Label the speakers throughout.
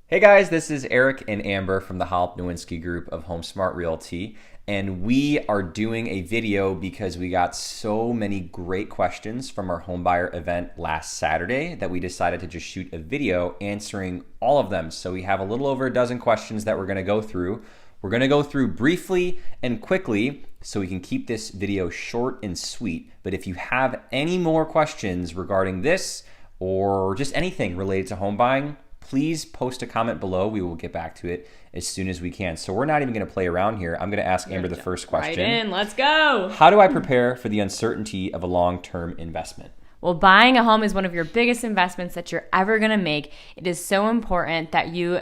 Speaker 1: Hey guys, this is Eric and Amber from the Holup-Niewinski group of HomeSmart Realty, and we are doing a video because we got so many great questions from our homebuyer event last Saturday that we decided to just shoot a video answering all of them. So we have a little over a dozen questions that we're going to go through. We're going to go through briefly and quickly so we can keep this video short and sweet. But if you have any more questions regarding this or just anything related to home buying, please post a comment below. We will get back to it as soon as we can. So we're not even going to play around here. I'm going to ask Amber the first question.
Speaker 2: Right in, let's go.
Speaker 1: How do I prepare for the uncertainty of a long-term investment?
Speaker 2: Well, buying a home is one of your biggest investments that you're ever going to make. It is so important that you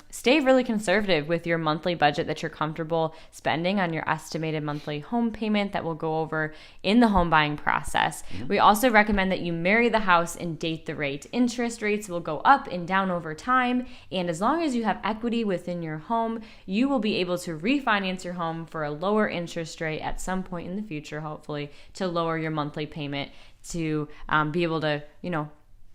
Speaker 2: stay really conservative with your monthly budget that you're comfortable spending on your estimated monthly home payment that we'll go over in the home buying process. We also recommend that you marry the house and date the rate. Interest rates will go up and down over time, and as long as you have equity within your home, you will be able to refinance your home for a lower interest rate at some point in the future, hopefully, to lower your monthly payment to be able to,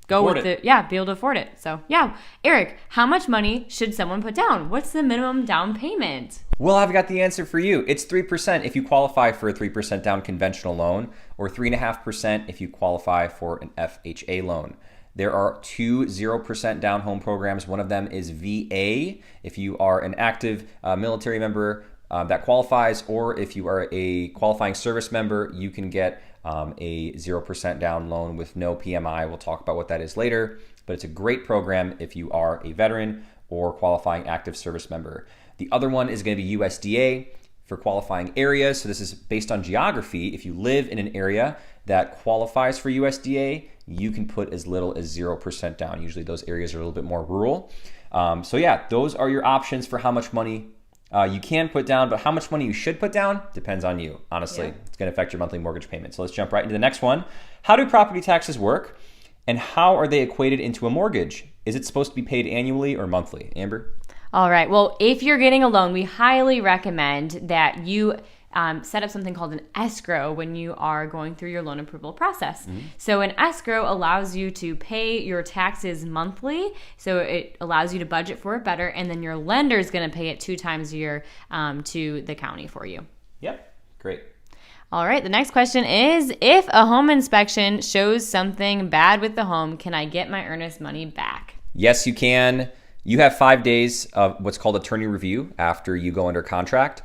Speaker 2: go
Speaker 1: afford
Speaker 2: with
Speaker 1: it.
Speaker 2: it. Yeah, be able to afford it. So, yeah. Eric, how much money should someone put down? What's the minimum down payment?
Speaker 1: Well, I've got the answer for you. It's 3% if you qualify for a 3% down conventional loan, or 3.5% if you qualify for an FHA loan. There are two 0% down home programs. One of them is VA, if you are an active military member that qualifies, or if you are a qualifying service member, you can get a 0% down loan with no PMI. We'll talk about what that is later, but it's a great program if you are a veteran or qualifying active service member. The other one is going to be USDA for qualifying areas. So this is based on geography. If you live in an area that qualifies for USDA, you can put as little as 0% down. Usually those areas are a little bit more rural. So yeah, those are your options for how much money you can put down, but how much money you should put down depends on you. Honestly, It's going to affect your monthly mortgage payment. So let's jump right into the next one. How do property taxes work, and how are they equated into a mortgage? Is it supposed to be paid annually or monthly? Amber?
Speaker 2: All right. Well, if you're getting a loan, we highly recommend that you set up something called an escrow when you are going through your loan approval process. So an escrow allows you to pay your taxes monthly. So it allows you to budget for it better. And then your lender is going to pay it 2 times a year to the county for you.
Speaker 1: Yep. Great.
Speaker 2: All right. The next question is, if a home inspection shows something bad with the home, can I get my earnest money back?
Speaker 1: Yes, you can. You have 5 days of what's called attorney review after you go under contract.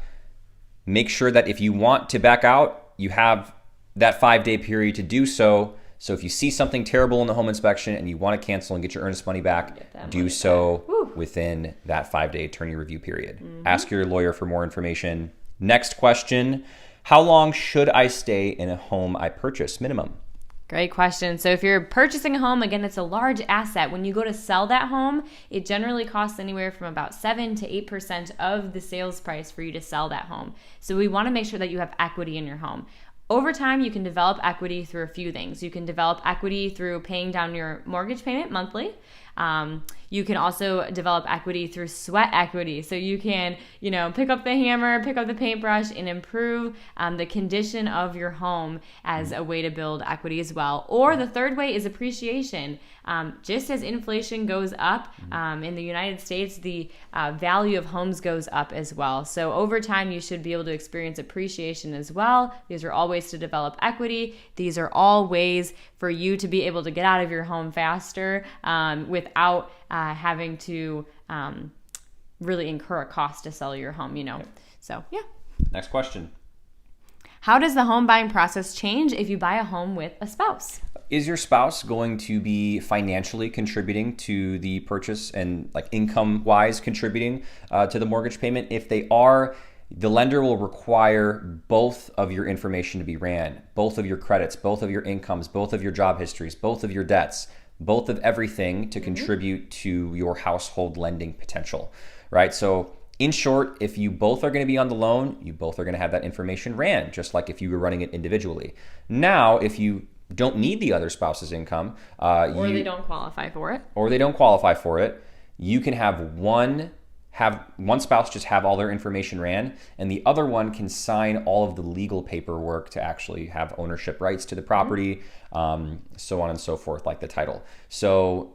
Speaker 1: Make sure that if you want to back out, you have that 5-day period to do so. So if you see something terrible in the home inspection and you want to cancel and get your earnest money back, do so within that 5-day attorney review period. Ask your lawyer for more information. Next question, how long should I stay in a home I purchase minimum?
Speaker 2: Great question. So if you're purchasing a home, again, it's a large asset. When you go to sell that home, it generally costs anywhere from about 7 to 8% of the sales price for you to sell that home. So we want to make sure that you have equity in your home. Over time, you can develop equity through a few things. You can develop equity through paying down your mortgage payment monthly. You can also develop equity through sweat equity. So you can, pick up the hammer, pick up the paintbrush, and improve the condition of your home as a way to build equity as well. Or the third way is appreciation. Just as inflation goes up in the United States, the value of homes goes up as well. So over time, you should be able to experience appreciation as well. These are all ways to develop equity. These are all ways for you to be able to get out of your home faster without having to really incur a cost to sell your home, So, yeah.
Speaker 1: Next question.
Speaker 2: How does the home buying process change if you buy a home with a spouse?
Speaker 1: Is your spouse going to be financially contributing to the purchase and income-wise contributing to the mortgage payment? If they are, the lender will require both of your information to be ran, both of your credits, both of your incomes, both of your job histories, both of your debts, both of everything to contribute to your household lending potential, right? So in short, if you both are going to be on the loan, you both are going to have that information ran, just like if you were running it individually. Now, if you don't need the other spouse's income,
Speaker 2: or they don't qualify for it,
Speaker 1: you can have one spouse just have all their information ran, and the other one can sign all of the legal paperwork to actually have ownership rights to the property, so on and so forth, like the title. So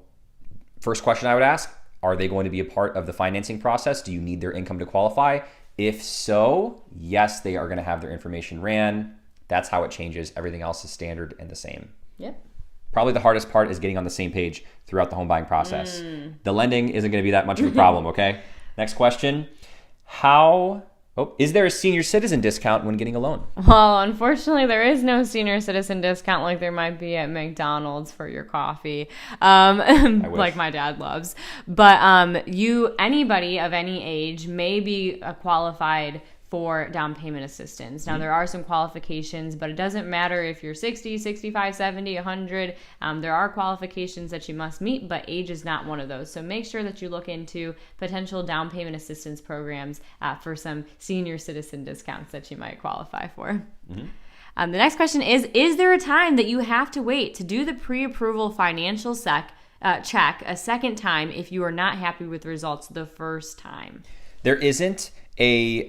Speaker 1: first question I would ask, Are they going to be a part of the financing process? Do you need their income to qualify? If so, yes, they are going to have their information ran. That's how it changes. Everything else is standard and the same.
Speaker 2: Yep.
Speaker 1: Probably the hardest part is getting on the same page throughout the home buying process. The lending isn't going to be that much of a problem, okay? Next question. Is there a senior citizen discount when getting a loan?
Speaker 2: Well, unfortunately, there is no senior citizen discount like there might be at McDonald's for your coffee, like my dad loves. But anybody of any age may be qualified for down payment assistance. Now, there are some qualifications, but it doesn't matter if you're 60, 65, 70, 100. There are qualifications that you must meet, but age is not one of those. So make sure that you look into potential down payment assistance programs for some senior citizen discounts that you might qualify for. The next question is there a time that you have to wait to do the pre-approval financial check a second time if you are not happy with the results the first time?
Speaker 1: There isn't a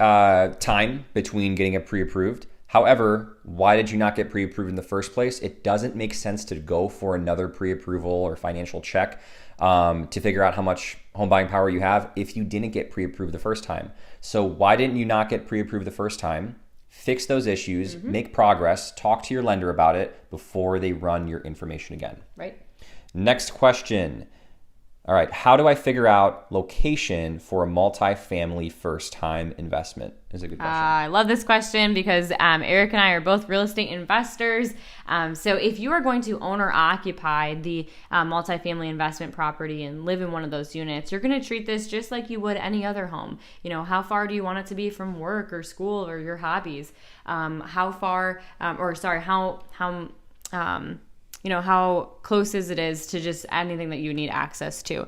Speaker 1: time between getting it pre-approved. However, why did you not get pre-approved in the first place? It doesn't make sense to go for another pre-approval or financial check to figure out how much home buying power you have if you didn't get pre-approved the first time. So why didn't you not get pre-approved the first time? Fix those issues, make progress, talk to your lender about it before they run your information again.
Speaker 2: Right.
Speaker 1: Next question. All right, how do I figure out location for a multifamily first-time investment? Is a good question.
Speaker 2: I love this question because Eric and I are both real estate investors. So if you are going to own or occupy the multifamily investment property and live in one of those units, you're going to treat this just like you would any other home. You know, how far do you want it to be from work or school or your hobbies? How close is it to just anything that you need access to?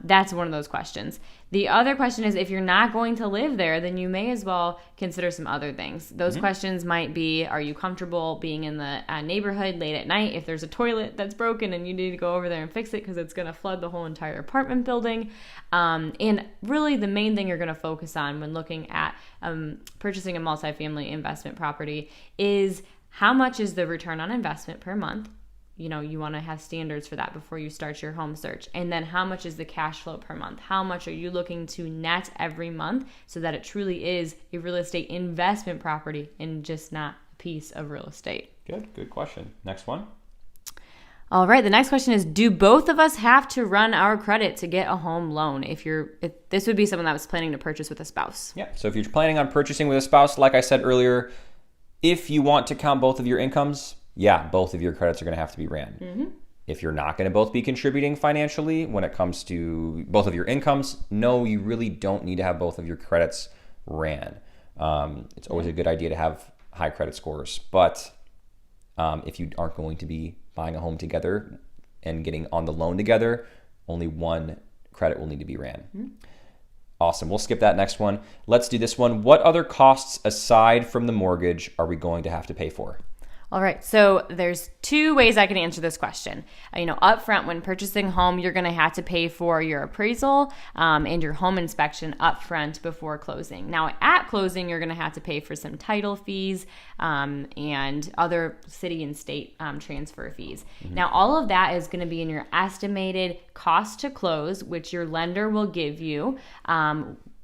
Speaker 2: That's one of those questions. The other question is, if you're not going to live there, then you may as well consider some other things. Those questions might be, are you comfortable being in the neighborhood late at night if there's a toilet that's broken and you need to go over there and fix it because it's going to flood the whole entire apartment building? And really the main thing you're going to focus on when looking at purchasing a multifamily investment property is how much is the return on investment per month? You know, you want to have standards for that before you start your home search. And then how much is the cash flow per month? How much are you looking to net every month so that it truly is a real estate investment property and just not a piece of real estate?
Speaker 1: Good question. Next one.
Speaker 2: All right, the next question is, do both of us have to run our credit to get a home loan? If this would be someone that was planning to purchase with a spouse.
Speaker 1: Yeah, so if you're planning on purchasing with a spouse, like I said earlier, if you want to count both of your incomes, both of your credits are going to have to be ran. If you're not going to both be contributing financially when it comes to both of your incomes, no, you really don't need to have both of your credits ran. It's always a good idea to have high credit scores, but if you aren't going to be buying a home together and getting on the loan together, only one credit will need to be ran. Awesome. We'll skip that next one. Let's do this one. What other costs aside from the mortgage are we going to have to pay for?
Speaker 2: All right, so there's two ways I can answer this question. Up front, when purchasing a home, you're going to have to pay for your appraisal and your home inspection up front before closing. Now, at closing, you're going to have to pay for some title fees and other city and state transfer fees. Now, all of that is going to be in your estimated cost to close, which your lender will give you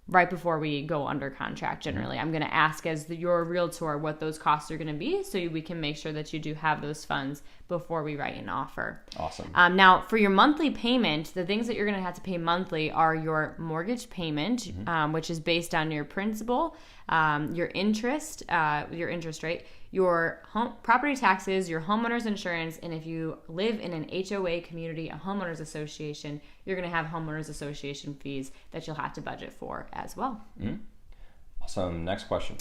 Speaker 2: right before we go under contract. Generally, I'm going to ask as your realtor what those costs are going to be so we can make sure that you do have those funds before we write an offer.
Speaker 1: Awesome.
Speaker 2: Now, for your monthly payment, the things that you're going to have to pay monthly are your mortgage payment, which is based on your principal, your interest rate, your home property taxes, your homeowner's insurance, and if you live in an HOA community, a homeowners association, you're going to have homeowners association fees that you'll have to budget for as well.
Speaker 1: Awesome. Next question.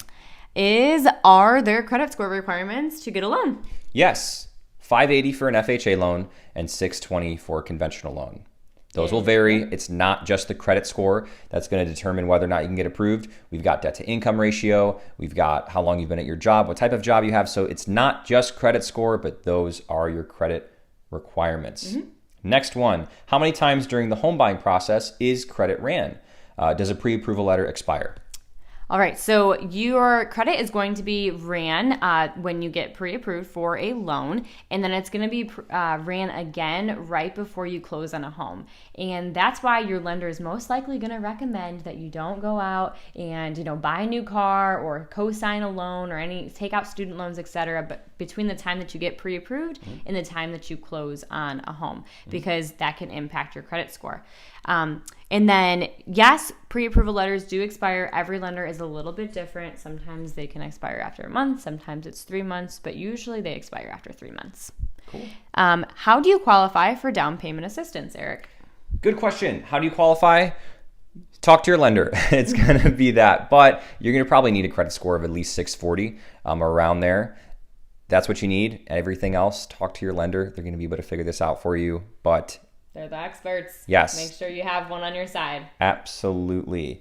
Speaker 2: Are there credit score requirements to get a loan?
Speaker 1: Yes. 580 for an FHA loan and 620 for a conventional loan. Those will vary. It's not just the credit score that's going to determine whether or not you can get approved. We've got debt to income ratio. We've got how long you've been at your job, what type of job you have. So it's not just credit score, but those are your credit requirements. Next one, how many times during the home buying process is credit ran? Does a pre-approval letter expire?
Speaker 2: All right, so your credit is going to be ran when you get pre-approved for a loan, and then it's going to be ran again right before you close on a home. And that's why your lender is most likely going to recommend that you don't go out and buy a new car or co-sign a loan or take out student loans, etc. But between the time that you get pre-approved and the time that you close on a home, because that can impact your credit score. And then, yes, pre-approval letters do expire. Every lender is a little bit different. Sometimes they can expire after a month. Sometimes it's 3 months, but usually they expire after 3 months.
Speaker 1: Cool.
Speaker 2: How do you qualify for down payment assistance, Eric?
Speaker 1: Good question. How do you qualify? Talk to your lender. It's going to be that. But you're going to probably need a credit score of at least 640 around there. That's what you need. Everything else, talk to your lender. They're going to be able to figure this out for you. But
Speaker 2: they're the experts.
Speaker 1: Yes.
Speaker 2: Make sure you have one on your side.
Speaker 1: Absolutely.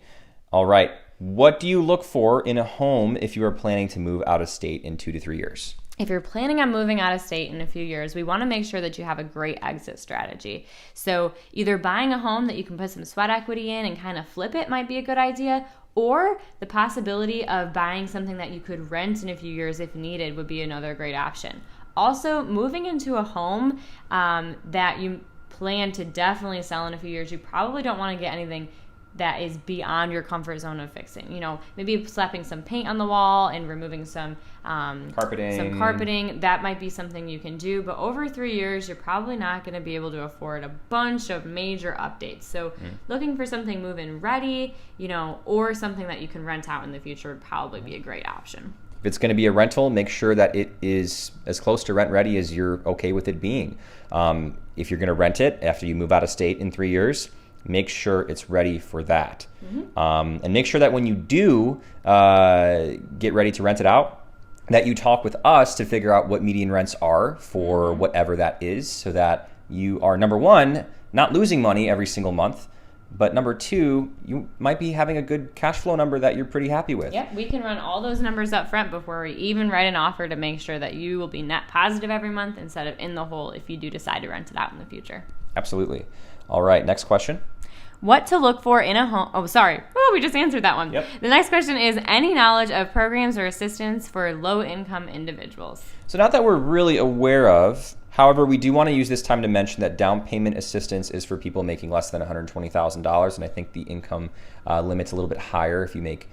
Speaker 1: All right. What do you look for in a home if you are planning to move out of state in 2 to 3 years?
Speaker 2: If you're planning on moving out of state in a few years, we want to make sure that you have a great exit strategy. So either buying a home that you can put some sweat equity in and kind of flip it might be a good idea, or the possibility of buying something that you could rent in a few years if needed would be another great option. Also, moving into a home that you plan to definitely sell in a few years, you probably don't want to get anything that is beyond your comfort zone of fixing. Maybe slapping some paint on the wall and removing some carpeting. That might be something you can do. But over 3 years, you're probably not going to be able to afford a bunch of major updates. So looking for something move-in ready, or something that you can rent out in the future would probably be a great option.
Speaker 1: If it's going to be a rental, make sure that it is as close to rent ready as you're okay with it being. If you're going to rent it after you move out of state in 3 years, make sure it's ready for that. And make sure that when you do get ready to rent it out, that you talk with us to figure out what median rents are for whatever that is, so that you are, number one, not losing money every single month, but number two, you might be having a good cash flow number that you're pretty happy with.
Speaker 2: Yep, we can run all those numbers up front before we even write an offer to make sure that you will be net positive every month instead of in the hole if you do decide to rent it out in the future.
Speaker 1: Absolutely. All right, next question.
Speaker 2: What to look for in a home. Oh, sorry. Oh, we just answered that one.
Speaker 1: Yep.
Speaker 2: The next question is any knowledge of programs or assistance for low-income individuals?
Speaker 1: So not that we're really aware of. However, we do want to use this time to mention that down payment assistance is for people making less than $120,000, and I think the income limit's a little bit higher if you make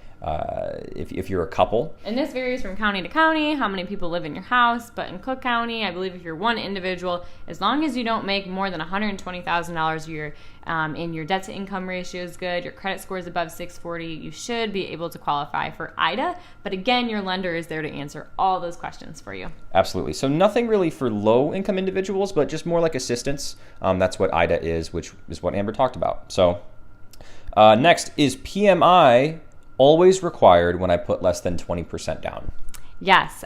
Speaker 1: if you're a couple.
Speaker 2: And this varies from county to county, how many people live in your house, but in Cook County, I believe if you're one individual, as long as you don't make more than $120,000 a year, and your debt to income ratio is good, your credit score is above 640, you should be able to qualify for IDA. But again, your lender is there to answer all those questions for you.
Speaker 1: Absolutely. So nothing really for low income individuals, but just more like assistance. That's what IDA is, which is what Amber talked about. So next, is PMI always required when I put less than 20% down?
Speaker 2: Yes.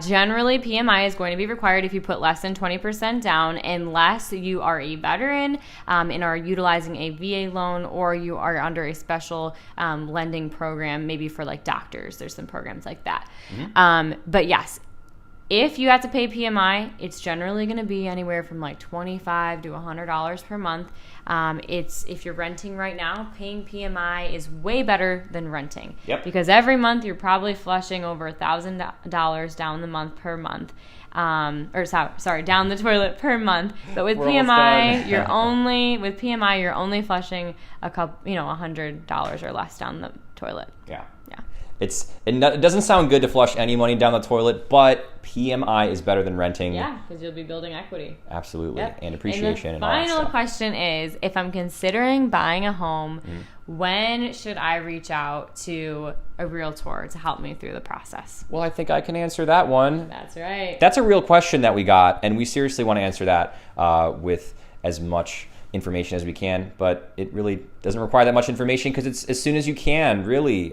Speaker 2: Generally, PMI is going to be required if you put less than 20% down, unless you are a veteran and are utilizing a VA loan, or you are under a special lending program, maybe for like doctors. There's some programs like that. But yes, if you have to pay PMI, it's generally going to be anywhere from like $25 to $100 per month. If you're renting right now, paying PMI is way better than renting.
Speaker 1: Yep.
Speaker 2: Because every month you're probably flushing over $1,000 down the month per month. Down the toilet per month. But with PMI, you're only flushing a couple, $100 or less down the toilet.
Speaker 1: Yeah. It doesn't sound good to flush any money down the toilet, but PMI is better than renting.
Speaker 2: Yeah, because you'll be building equity.
Speaker 1: Absolutely.
Speaker 2: Yep.
Speaker 1: And appreciation and all that
Speaker 2: the final
Speaker 1: stuff.
Speaker 2: question is, if I'm considering buying a home, when should I reach out to a realtor to help me through the process?
Speaker 1: Well, I think I can answer that one.
Speaker 2: That's right.
Speaker 1: That's a real question that we got, and we seriously want to answer that with as much information as we can, but it really doesn't require that much information because it's as soon as you can, really.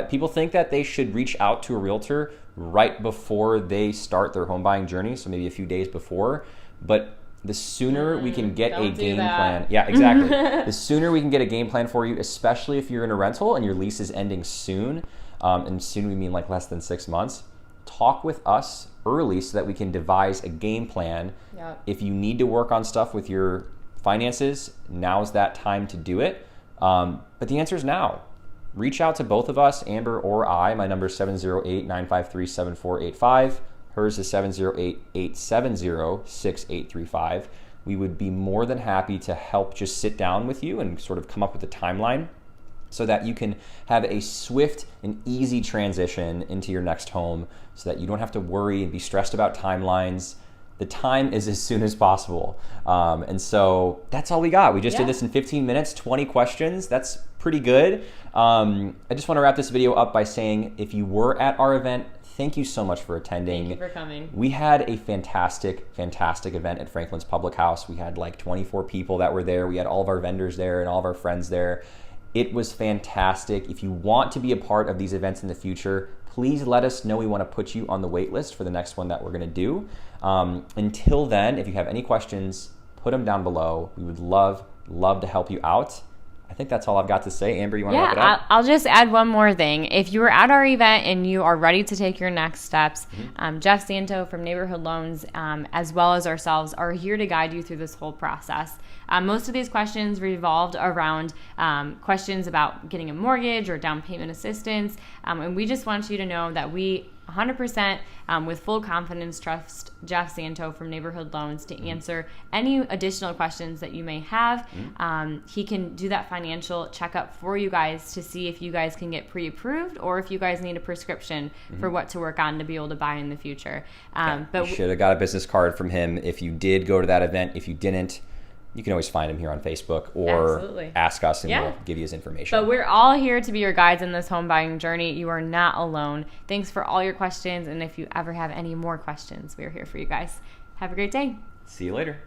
Speaker 1: People think that they should reach out to a realtor right before they start their home buying journey, so maybe a few days before, but the sooner we can get a game plan. Yeah, exactly. The sooner we can get a game plan for you, especially if you're in a rental and your lease is ending soon, and soon we mean like less than 6 months, talk with us early so that we can devise a game plan.
Speaker 2: Yep.
Speaker 1: If you need to work on stuff with your finances, now's that time to do it. But the answer is now. reach out to both of us, Amber or I. My number is 708-953-7485. Hers is 708-870-6835. We would be more than happy to help just sit down with you and sort of come up with a timeline so that you can have a swift and easy transition into your next home so that you don't have to worry and be stressed about timelines. The time is as soon as possible. And so that's all we got. We just did this in 15 minutes, 20 questions. That's pretty good. I just want to wrap this video up by saying if you were at our event, thank you so much for attending.
Speaker 2: Thank you for coming. We
Speaker 1: had a fantastic event at Franklin's Public House. We had like 24 people that were there. We had all of our vendors there and all of our friends there. It was fantastic. If you want to be a part of these events in the future, please let us know. We want to put you on the wait list for the next one that we're going to do. Until then, if you have any questions, put them down below. We would love to help you out. I think that's all I've got to say. Amber, you want to wrap it up?
Speaker 2: I'll just add one more thing. If you were at our event and you are ready to take your next steps, Jeff Santo from Neighborhood Loans, as well as ourselves, are here to guide you through this whole process. Most of these questions revolved around questions about getting a mortgage or down payment assistance. And we just want you to know that we 100% with full confidence trust Jeff Santo from Neighborhood Loans to answer any additional questions that you may have. He can do that financial checkup for you guys to see if you guys can get pre-approved or if you guys need a prescription for what to work on to be able to buy in the future.
Speaker 1: But you should have got a business card from him if you did go to that event. If you didn't, you can always find him here on Facebook or ask us and we'll give you his information.
Speaker 2: But we're all here to be your guides in this home buying journey. You are not alone. Thanks for all your questions. And if you ever have any more questions, we're here for you guys. Have a great day.
Speaker 1: See you later.